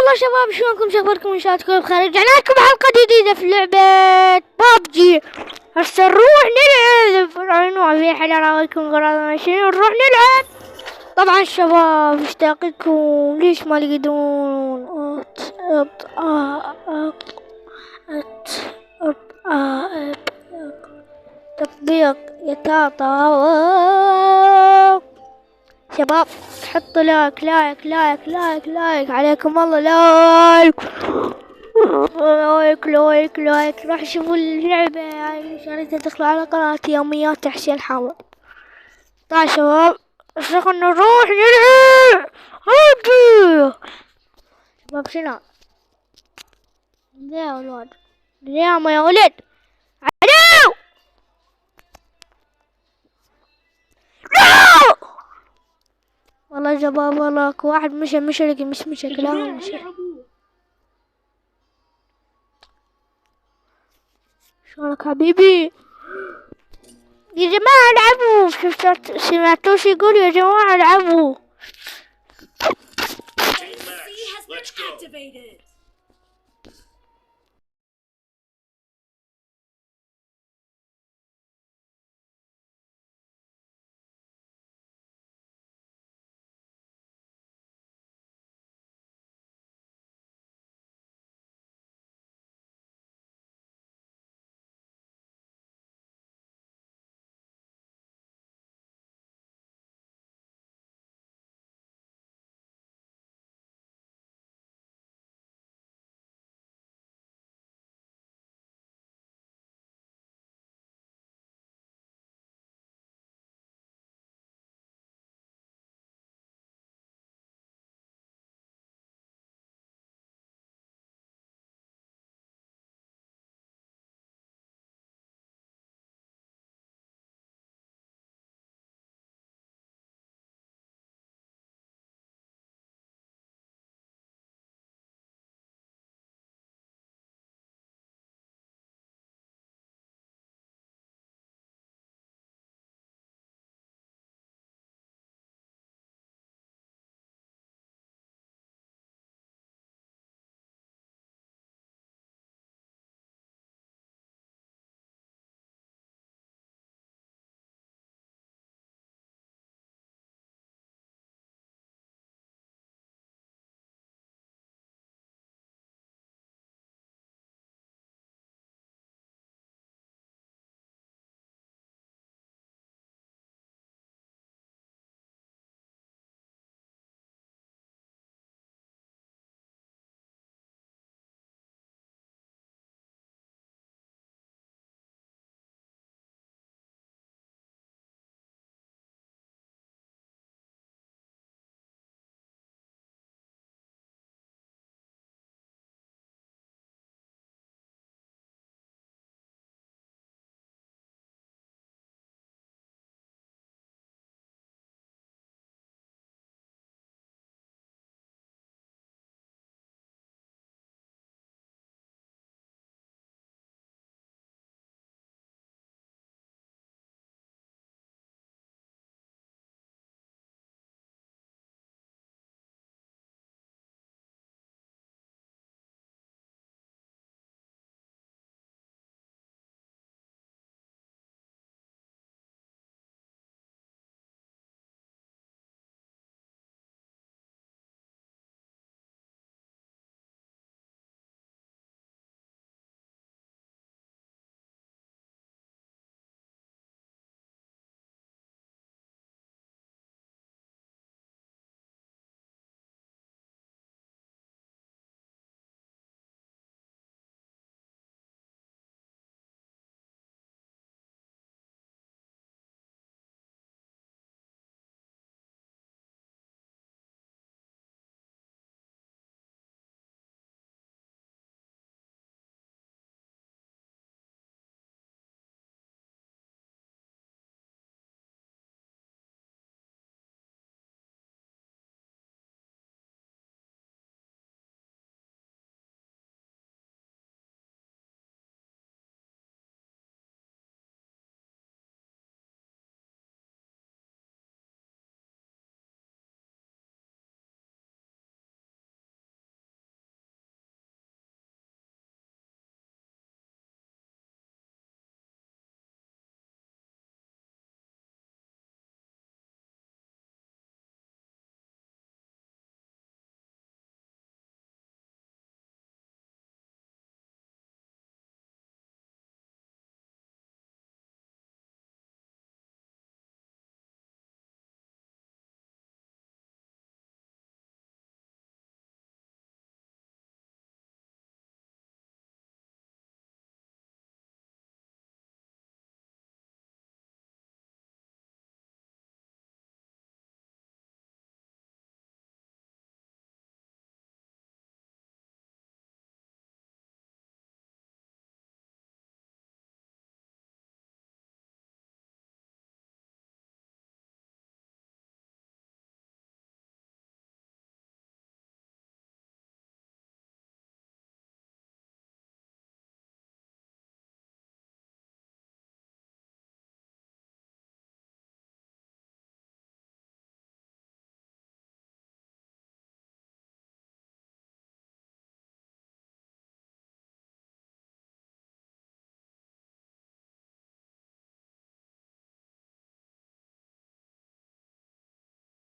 والله شباب شلونكم شخباركم ان شاء الله تكونوا بخير. رجعنا لكم حلقة جديدة في لعبة بابجي. هسه نروح نلعب فرعون في حدا رايكم قررنا ماشيين نروح نلعب. طبعا شباب مشتاق لكم ليش ما تقدرون تطبيق يتعاطى. شباب حطوا لايك لايك لايك لايك لايك عليكم الله لايك لايك لايك لايك. راح شوفوا اللعبة هاي شريتها تدخل على قناة يوميات حسين حامد. طيب شباب خلنا نروح نلعب هادي. شباب شنو يا ولد يا ولد عدو والله يا شباب والله اكو واحد مشى لقي مش كلام مشى. شلونك حبيبي يا جماعة العبوا. سمعتوش يقول يا جماعة العبوا.